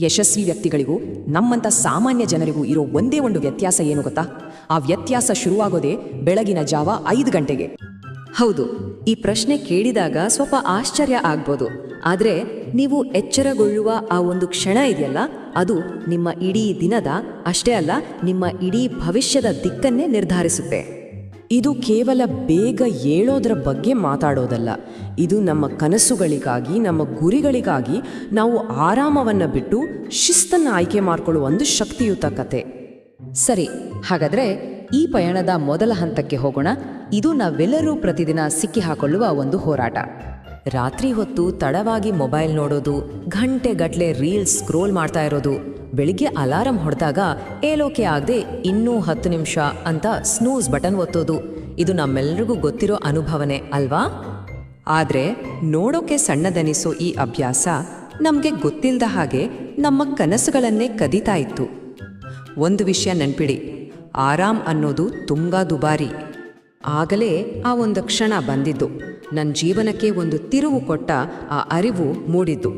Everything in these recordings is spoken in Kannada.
ಯಶಸ್ವಿ ವ್ಯಕ್ತಿಗಳಿಗೂ ನಮ್ಮಂಥ ಸಾಮಾನ್ಯ ಜನರಿಗೂ ಇರೋ ಒಂದೇ ಒಂದು ವ್ಯತ್ಯಾಸ ಏನು ಗೊತ್ತಾ? ಆ ವ್ಯತ್ಯಾಸ ಶುರುವಾಗೋದೇ ಬೆಳಗಿನ ಜಾವ 5 ಗಂಟೆಗೆ. ಹೌದು, ಈ ಪ್ರಶ್ನೆ ಕೇಳಿದಾಗ ಸ್ವಲ್ಪ ಆಶ್ಚರ್ಯ ಆಗ್ಬೋದು. ಆದರೆ ನೀವು ಎಚ್ಚರಗೊಳ್ಳುವ ಆ ಒಂದು ಕ್ಷಣ ಇದೆಯಲ್ಲ, ಅದು ನಿಮ್ಮ ಇಡೀ ದಿನದ ಅಷ್ಟೇ ಅಲ್ಲ, ನಿಮ್ಮ ಇಡೀ ಭವಿಷ್ಯದ ದಿಕ್ಕನ್ನೇ ನಿರ್ಧರಿಸುತ್ತೆ. ಇದು ಕೇವಲ ಬೇಗ ಏಳೋದ್ರ ಬಗ್ಗೆ ಮಾತಾಡೋದಲ್ಲ. ಇದು ನಮ್ಮ ಕನಸುಗಳಿಗಾಗಿ, ನಮ್ಮ ಗುರಿಗಳಿಗಾಗಿ ನಾವು ಆರಾಮವನ್ನು ಬಿಟ್ಟು ಶಿಸ್ತನ್ನು ಆಯ್ಕೆ ಮಾಡಿಕೊಳ್ಳುವ ಒಂದು ಶಕ್ತಿಯುತ ಕತೆ. ಸರಿ, ಹಾಗಾದರೆ ಈ ಪಯಣದ ಮೊದಲ ಹಂತಕ್ಕೆ ಹೋಗೋಣ. ಇದು ನಾವೆಲ್ಲರೂ ಪ್ರತಿದಿನ ಸಿಕ್ಕಿಹಾಕೊಳ್ಳುವ ಒಂದು ಹೋರಾಟ. ರಾತ್ರಿ ಹೊತ್ತು ತಡವಾಗಿ ಮೊಬೈಲ್ ನೋಡೋದು, ಗಂಟೆಗಟ್ಟಲೆ ರೀಲ್ಸ್ ಸ್ಕ್ರೋಲ್ ಮಾಡ್ತಾ ಇರೋದು, ಬೆಳಿಗ್ಗೆ ಅಲಾರಂ ಹೊಡೆದಾಗ ಏಲೋಕೆ ಆಗದೆ ಇನ್ನೂ 10 ನಿಮಿಷ ಅಂತ ಸ್ನೂಸ್ ಬಟನ್ ಒತ್ತೋದು. ಇದು ನಮ್ಮೆಲ್ಲರಿಗೂ ಗೊತ್ತಿರೋ ಅನುಭವನೇ ಅಲ್ವಾ? ಆದರೆ ನೋಡೋಕೆ ಸಣ್ಣದನಿಸೋ ಈ ಅಭ್ಯಾಸ ನಮಗೆ ಗೊತ್ತಿಲ್ಲದ ಹಾಗೆ ನಮ್ಮ ಕನಸುಗಳನ್ನೇ ಕದೀತಾ ಇತ್ತು. ಒಂದು ವಿಷಯ ನೆನ್ಪಿಡಿ, ಆರಾಮ್ ಅನ್ನೋದು ತುಂಬ ದುಬಾರಿ. ಆಗಲೇ ಆ ಒಂದು ಕ್ಷಣ ಬಂದಿದ್ದು, ನನ್ನ ಜೀವನಕ್ಕೆ ಒಂದು ತಿರುವು ಕೊಟ್ಟ ಆ ಅರಿವು ಮೂಡಿದ್ದು.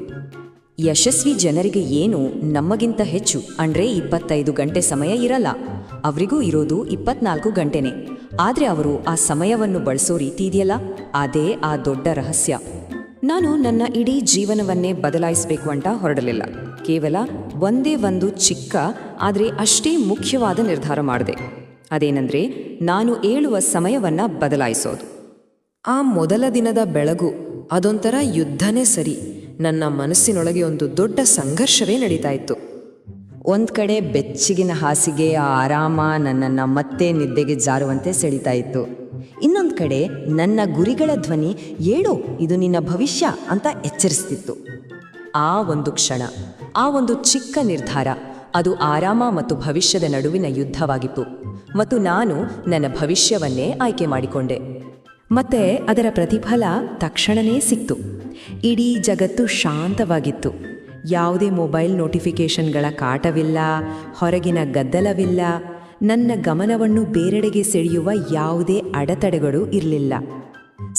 ಯಶಸ್ವಿ ಜನರಿಗೆ ಏನು ನಮಗಿಂತ ಹೆಚ್ಚು ಅಂದರೆ 25 ಗಂಟೆ ಸಮಯ ಇರಲ್ಲ. ಅವರಿಗೂ ಇರೋದು 24 ಗಂಟೆನೇ. ಆದರೆ ಅವರು ಆ ಸಮಯವನ್ನು ಬಳಸೋ ರೀತಿ ಇದೆಯಲ್ಲ, ಅದೇ ಆ ದೊಡ್ಡ ರಹಸ್ಯ. ನಾನು ನನ್ನ ಇಡೀ ಜೀವನವನ್ನೇ ಬದಲಾಯಿಸಬೇಕು ಅಂತ ಹೊರಡಲಿಲ್ಲ. ಕೇವಲ ಒಂದೇ ಒಂದು ಚಿಕ್ಕ ಆದರೆ ಅಷ್ಟೇ ಮುಖ್ಯವಾದ ನಿರ್ಧಾರ ಮಾಡಿದೆ. ಅದೇನೆಂದರೆ, ನಾನು ಏಳುವ ಸಮಯವನ್ನು ಬದಲಾಯಿಸೋದು. ಆ ಮೊದಲ ದಿನದ ಬೆಳಗು ಅದೊಂಥರ ಯುದ್ಧನೇ ಸರಿ. ನನ್ನ ಮನಸ್ಸಿನೊಳಗೆ ಒಂದು ದೊಡ್ಡ ಸಂಘರ್ಷವೇ ನಡೀತಾ ಇತ್ತು. ಒಂದು ಕಡೆ ಬೆಚ್ಚಗಿನ ಹಾಸಿಗೆ ಆ ಆರಾಮ ನನ್ನನ್ನು ಮತ್ತೆ ನಿದ್ದೆಗೆ ಜಾರುವಂತೆ ಸೆಳೀತಾ ಇತ್ತು. ಇನ್ನೊಂದು ಕಡೆ ನನ್ನ ಗುರಿಗಳ ಧ್ವನಿ, ಏಳು, ಇದು ನಿನ್ನ ಭವಿಷ್ಯ ಅಂತ ಎಚ್ಚರಿಸ್ತಿತ್ತು. ಆ ಒಂದು ಕ್ಷಣ, ಆ ಒಂದು ಚಿಕ್ಕ ನಿರ್ಧಾರ, ಅದು ಆರಾಮ ಮತ್ತು ಭವಿಷ್ಯದ ನಡುವಿನ ಯುದ್ಧವಾಗಿತ್ತು. ಮತ್ತು ನಾನು ನನ್ನ ಭವಿಷ್ಯವನ್ನೇ ಆಯ್ಕೆ ಮಾಡಿಕೊಂಡೆ. ಮತ್ತೆ ಅದರ ಪ್ರತಿಫಲ ತಕ್ಷಣವೇ ಸಿಕ್ತು. ಇಡೀ ಜಗತ್ತು ಶಾಂತವಾಗಿತ್ತು. ಯಾವುದೇ ಮೊಬೈಲ್ ನೋಟಿಫಿಕೇಷನ್ಗಳ ಕಾಟವಿಲ್ಲ, ಹೊರಗಿನ ಗದ್ದಲವಿಲ್ಲ, ನನ್ನ ಗಮನವನ್ನು ಬೇರೆಡೆಗೆ ಸೆಳೆಯುವ ಯಾವುದೇ ಅಡೆತಡೆಗಳು ಇರಲಿಲ್ಲ.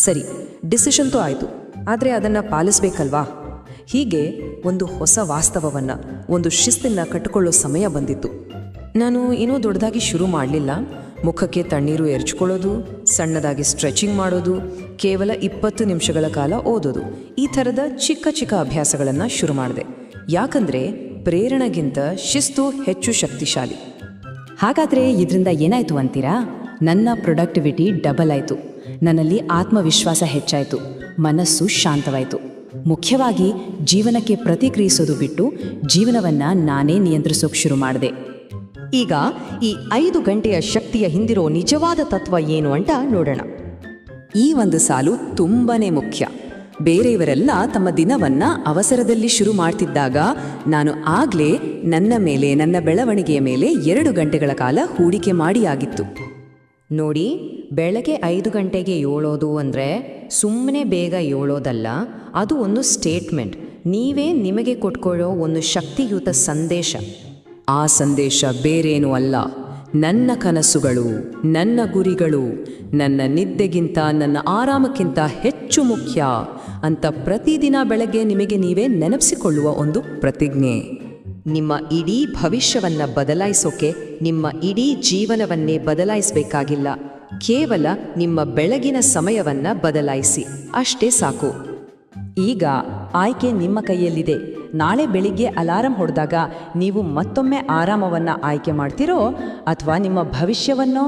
ಸರಿ, ಡಿಸಿಷನ್ ಆಯಿತು, ಆದರೆ ಅದನ್ನು ಪಾಲಿಸಬೇಕಲ್ವಾ? ಹೀಗೆ ಒಂದು ಹೊಸ ವಾಸ್ತವವನ್ನು, ಒಂದು ಶಿಸ್ತನ್ನು ಕಟ್ಟಿಕೊಳ್ಳೋ ಸಮಯ ಬಂದಿತ್ತು. ನಾನು ಏನೂ ದೊಡ್ಡದಾಗಿ ಶುರು ಮಾಡಲಿಲ್ಲ. ಮುಖಕ್ಕೆ ತಣ್ಣೀರು ಎರಚಿಕೊಳ್ಳೋದು, ಸಣ್ಣದಾಗಿ ಸ್ಟ್ರೆಚಿಂಗ್ ಮಾಡೋದು, ಕೇವಲ 20 ನಿಮಿಷಗಳ ಕಾಲ ಓದೋದು, ಈ ಥರದ ಚಿಕ್ಕ ಚಿಕ್ಕ ಅಭ್ಯಾಸಗಳನ್ನು ಶುರು ಮಾಡಿದೆ. ಯಾಕಂದರೆ ಪ್ರೇರಣೆಗಿಂತ ಶಿಸ್ತು ಹೆಚ್ಚು ಶಕ್ತಿಶಾಲಿ. ಹಾಗಾದರೆ ಇದರಿಂದ ಏನಾಯಿತು ಅಂತೀರಾ? ನನ್ನ ಪ್ರೊಡಕ್ಟಿವಿಟಿ ಡಬಲ್ ಆಯಿತು, ನನ್ನಲ್ಲಿ ಆತ್ಮವಿಶ್ವಾಸ ಹೆಚ್ಚಾಯಿತು, ಮನಸ್ಸು ಶಾಂತವಾಯಿತು. ಮುಖ್ಯವಾಗಿ ಜೀವನಕ್ಕೆ ಪ್ರತಿಕ್ರಿಯಿಸೋದು ಬಿಟ್ಟು ಜೀವನವನ್ನು ನಾನೇ ನಿಯಂತ್ರಿಸೋಕೆ ಶುರು ಮಾಡಿದೆ. ಈಗ ಈ 5 ಗಂಟೆಯ ಶಕ್ತಿಯ ಹಿಂದಿರೋ ನಿಜವಾದ ತತ್ವ ಏನು ಅಂತ ನೋಡೋಣ. ಈ ಒಂದು ಸಾಲು ತುಂಬಾನೇ ಮುಖ್ಯ. ಬೇರೆಯವರೆಲ್ಲ ತಮ್ಮ ದಿನವನ್ನ ಅವಸರದಲ್ಲಿ ಶುರು ಮಾಡ್ತಿದ್ದಾಗ ನಾನು ಆಗ್ಲೇ ನನ್ನ ಮೇಲೆ, ನನ್ನ ಬೆಳವಣಿಗೆಯ ಮೇಲೆ 2 ಗಂಟೆಗಳ ಕಾಲ ಹೂಡಿಕೆ ಮಾಡಿಯಾಗಿತ್ತು. ನೋಡಿ, ಬೆಳಗ್ಗೆ 5 ಗಂಟೆಗೆ ಏಳೋದು ಅಂದರೆ ಸುಮ್ಮನೆ ಬೇಗ ಏಳೋದಲ್ಲ, ಅದು ಒಂದು ಸ್ಟೇಟ್ಮೆಂಟ್. ನೀವೇ ನಿಮಗೆ ಕೊಟ್ಕೊಳ್ಳೋ ಒಂದು ಶಕ್ತಿಯುತ ಸಂದೇಶ. ಆ ಸಂದೇಶ ಬೇರೇನೂ ಅಲ್ಲ, ನನ್ನ ಕನಸುಗಳು, ನನ್ನ ಗುರಿಗಳು, ನನ್ನ ನಿದ್ದೆಗಿಂತ, ನನ್ನ ಆರಾಮಕ್ಕಿಂತ ಹೆಚ್ಚು ಮುಖ್ಯ ಅಂತ ಪ್ರತಿದಿನ ಬೆಳಗ್ಗೆ ನಿಮಗೆ ನೀವೇ ನೆನಪಿಸಿಕೊಳ್ಳುವ ಒಂದು ಪ್ರತಿಜ್ಞೆ. ನಿಮ್ಮ ಇಡೀ ಭವಿಷ್ಯವನ್ನು ಬದಲಾಯಿಸೋಕೆ ನಿಮ್ಮ ಇಡೀ ಜೀವನವನ್ನೇ ಬದಲಾಯಿಸಬೇಕಾಗಿಲ್ಲ. ಕೇವಲ ನಿಮ್ಮ ಬೆಳಗಿನ ಸಮಯವನ್ನು ಬದಲಾಯಿಸಿ, ಅಷ್ಟೇ ಸಾಕು. ಈಗ ಆಯ್ಕೆ ನಿಮ್ಮ ಕೈಯಲ್ಲಿದೆ. ನಾಳೆ ಬೆಳಿಗ್ಗೆ ಅಲಾರಂ ಹೊಡೆದಾಗ ನೀವು ಮತ್ತೊಮ್ಮೆ ಆರಾಮವನ್ನು ಆಯ್ಕೆ ಮಾಡ್ತೀರೋ ಅಥವಾ ನಿಮ್ಮ ಭವಿಷ್ಯವನ್ನೋ?